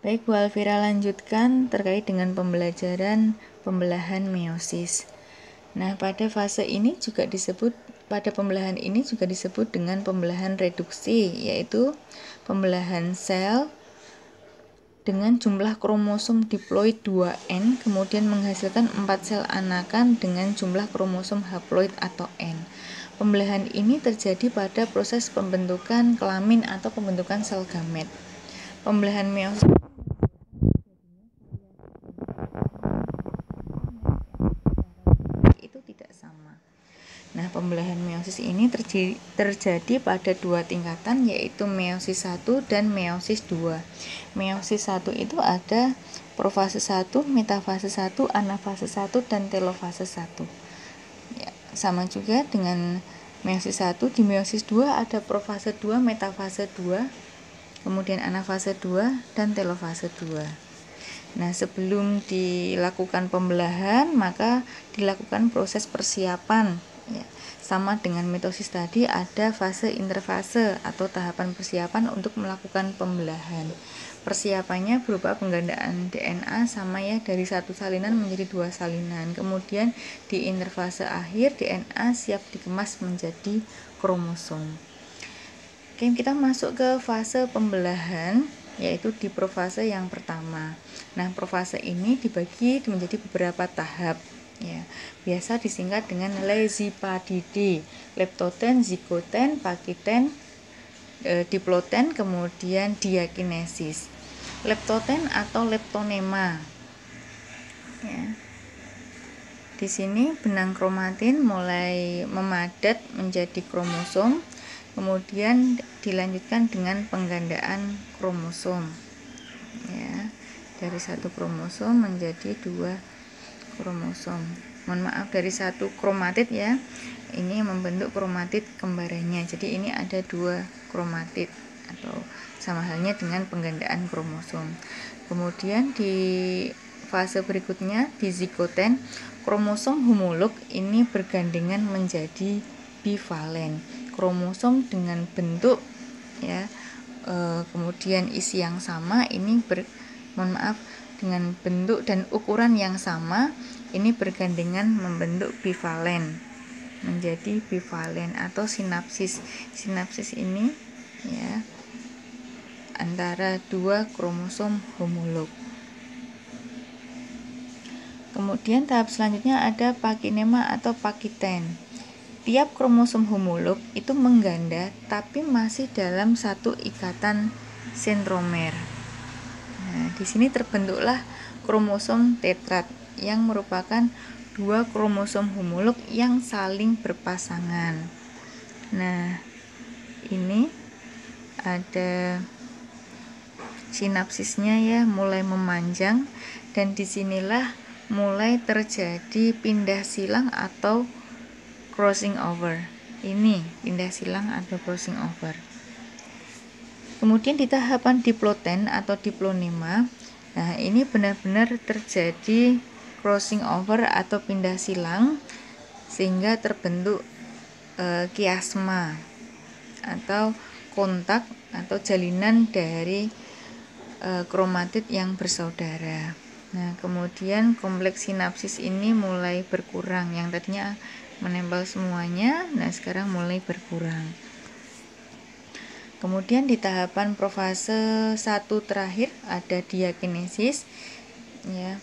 Baik, Bu Alvira lanjutkan terkait dengan pembelajaran pembelahan meiosis. Nah, pada pembelahan ini juga disebut dengan pembelahan reduksi, yaitu pembelahan sel dengan jumlah kromosom diploid 2N kemudian menghasilkan 4 sel anakan dengan jumlah kromosom haploid atau N. Pembelahan ini terjadi pada proses pembentukan kelamin atau pembentukan sel gamet. Pembelahan meiosis itu tidak sama. Nah, pembelahan meiosis ini terjadi pada dua tingkatan, yaitu meiosis 1 dan meiosis 2. Meiosis 1 itu ada profase 1, metafase 1, anafase 1, dan telofase 1. Ya, sama juga dengan meiosis 1, di meiosis 2 ada profase 2, metafase 2, kemudian anafase 2, dan telofase 2. Nah, sebelum dilakukan pembelahan, maka dilakukan proses persiapan. Ya, sama dengan mitosis tadi, ada fase interfase atau tahapan persiapan untuk melakukan pembelahan. Persiapannya berupa penggandaan DNA sama ya, dari satu salinan menjadi dua salinan. Kemudian di interfase akhir DNA siap dikemas menjadi kromosom. Oke, kita masuk ke fase pembelahan, yaitu di profase yang pertama. Nah, profase ini dibagi menjadi beberapa tahap. Ya, biasa disingkat dengan lezipadidae, leptoten, zigoten, pakiten, diploten, kemudian diakinesis. Leptoten atau leptonema. Ya. Di sini benang kromatin mulai memadat menjadi kromosom. Kemudian dilanjutkan dengan penggandaan kromosom, ya, dari satu kromosom menjadi dua kromosom. Mohon maaf, dari satu kromatid ya, ini membentuk kromatid kembarannya. Jadi ini ada dua kromatid atau sama halnya dengan penggandaan kromosom. Kemudian di fase berikutnya di zigoten, kromosom homolog ini bergandengan menjadi bivalen. Kromosom dengan bentuk ya kemudian isi yang sama ini dengan bentuk dan ukuran yang sama ini bergandengan membentuk bivalen, menjadi bivalen atau sinapsis. Sinapsis ini ya antara dua kromosom homolog. Kemudian tahap selanjutnya ada pakinema atau pakiten. Tiap kromosom homolog itu mengganda tapi masih dalam satu ikatan sentromer. Nah, di sini terbentuklah kromosom tetrat yang merupakan dua kromosom homolog yang saling berpasangan. Nah, ini ada sinapsisnya ya, mulai memanjang, dan disinilah mulai terjadi pindah silang atau crossing over. Ini pindah silang atau crossing over. Kemudian di tahapan diploten atau diplonema, nah ini benar-benar terjadi crossing over atau pindah silang sehingga terbentuk kiasma atau kontak atau jalinan dari kromatid yang bersaudara. Nah, kemudian kompleks sinapsis ini mulai berkurang, yang tadinya menempel semuanya, nah sekarang mulai berkurang. Kemudian di tahapan profase 1 terakhir ada diakinesis ya.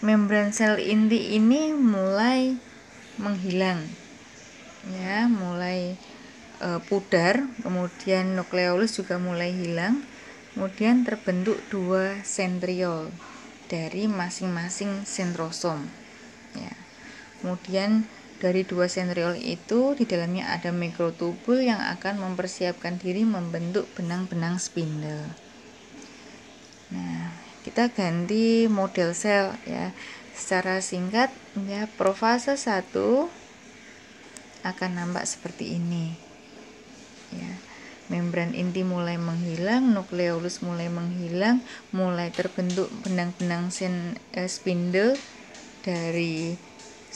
Membran sel inti ini mulai menghilang ya, mulai pudar, kemudian nukleolus juga mulai hilang. Kemudian terbentuk dua sentriol dari masing-masing sentrosom ya. Kemudian dari dua sentriol itu di dalamnya ada mikrotubul yang akan mempersiapkan diri membentuk benang-benang spindle. Nah, kita ganti model sel ya. Secara singkat ya, profase 1 akan nampak seperti ini. Ya. Membran inti mulai menghilang, nukleolus mulai menghilang, mulai terbentuk benang-benang spindle dari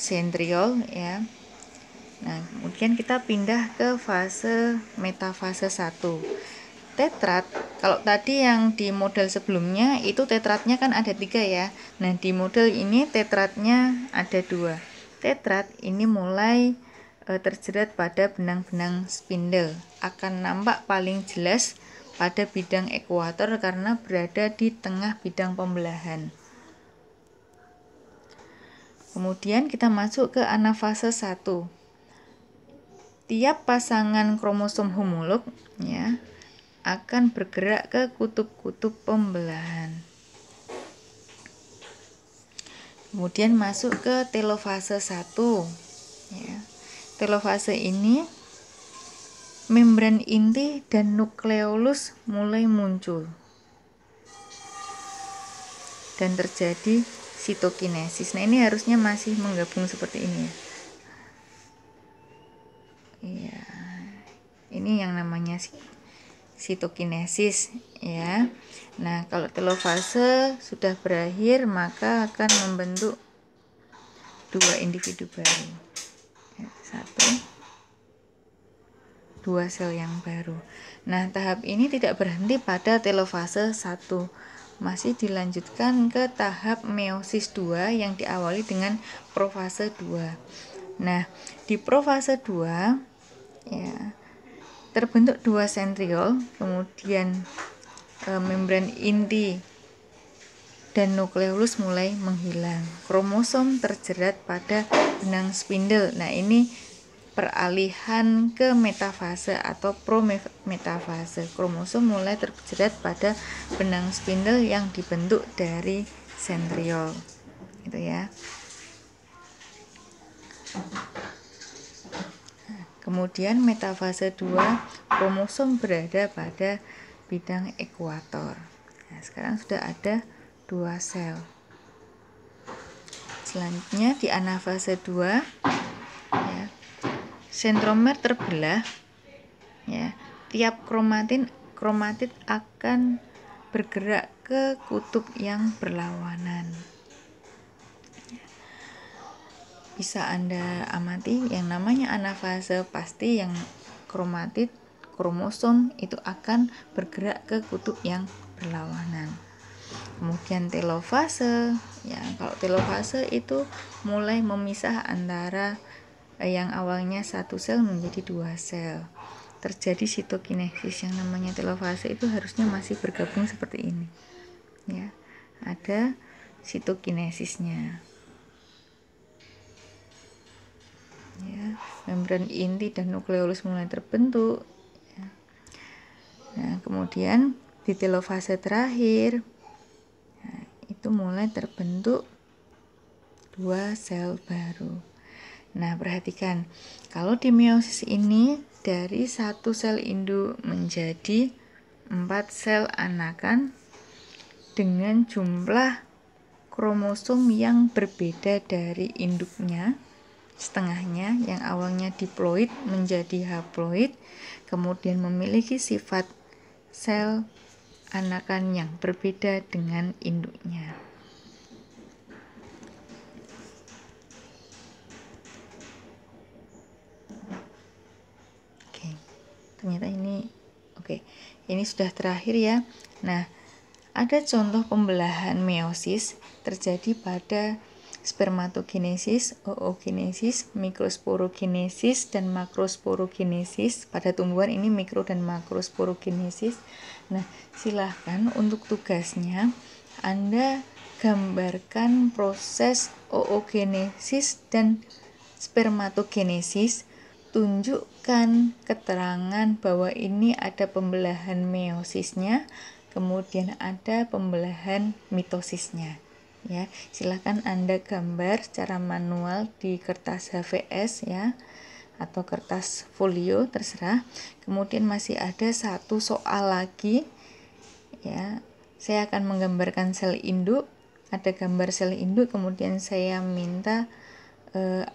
sentriol ya. Nah, kemudian kita pindah ke fase metafase 1. tetrat, kalau tadi yang di model sebelumnya itu tetratnya kan ada 3 ya. Nah, di model ini tetratnya ada 2. Tetrat ini mulai terjerat pada benang-benang spindle. Akan nampak paling jelas pada bidang ekuator karena berada di tengah bidang pembelahan. Kemudian kita masuk ke anafase 1. Tiap pasangan kromosom homolog ya akan bergerak ke kutub-kutub pembelahan. Kemudian masuk ke telofase 1 ya. Telofase ini membran inti dan nukleolus mulai muncul dan terjadi sitokinesis. Nah, ini harusnya masih menggabung seperti ini ya. Iya. Ini yang namanya sitokinesis ya. Nah, kalau telofase sudah berakhir maka akan membentuk 2 individu baru. 2 sel yang baru. Nah, tahap ini tidak berhenti pada telofase 1. Masih dilanjutkan ke tahap meiosis 2 yang diawali dengan profase 2. Nah, di profase 2 ya terbentuk 2 sentriol, kemudian membran inti dan nukleolus mulai menghilang. Kromosom terjerat pada benang spindle. Nah, ini peralihan ke metafase atau prometafase. Kromosom mulai terjerat pada benang spindle yang dibentuk dari sentriol. Gitu ya. Kemudian metafase 2, kromosom berada pada bidang ekuator. Nah, sekarang sudah ada 2 sel. Selanjutnya di anafase 2 ya, sentromer terbelah ya. Tiap kromatid akan bergerak ke kutub yang berlawanan. Bisa Anda amati yang namanya anafase pasti yang kromosom itu akan bergerak ke kutub yang berlawanan. Kemudian telofase ya, kalau telofase itu mulai memisah antara yang awalnya 1 sel menjadi 2 sel. Terjadi sitokinesis. Yang namanya telofase itu harusnya masih bergabung seperti ini ya, ada sitokinesisnya ya. Membran inti dan nukleolus mulai terbentuk ya. Nah, kemudian di telofase terakhir itu mulai terbentuk 2 sel baru. Nah, perhatikan, kalau di meiosis ini dari 1 sel induk menjadi 4 sel anakan dengan jumlah kromosom yang berbeda dari induknya, setengahnya yang awalnya diploid menjadi haploid, kemudian memiliki sifat sel anakan yang berbeda dengan induknya. Oke, ternyata ini ini sudah terakhir ya. Nah, ada contoh pembelahan meiosis terjadi pada spermatogenesis, oogenesis, mikrosporogenesis, dan makrosporogenesis. Pada tumbuhan ini mikro dan makrosporogenesis. Nah, silahkan untuk tugasnya Anda gambarkan proses oogenesis dan spermatogenesis. Tunjukkan keterangan bahwa ini ada pembelahan meosisnya, kemudian ada pembelahan mitosisnya. Ya, silakan Anda gambar secara manual di kertas HVS ya, atau kertas folio terserah. Kemudian masih ada 1 soal lagi ya. Saya akan menggambarkan sel induk, ada gambar sel induk, kemudian saya minta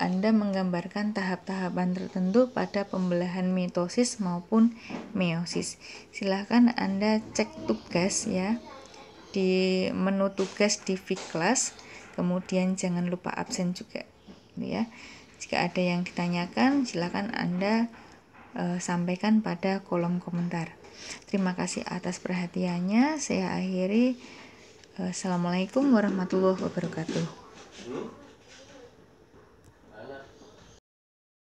Anda menggambarkan tahap-tahapan tertentu pada pembelahan mitosis maupun meiosis. Silahkan Anda cek tugas ya di menu tugas di Viklas, kemudian jangan lupa absen juga ya. Jika ada yang ditanyakan silakan Anda sampaikan pada kolom komentar. Terima kasih atas perhatiannya. Saya akhiri. Assalamualaikum warahmatullahi wabarakatuh.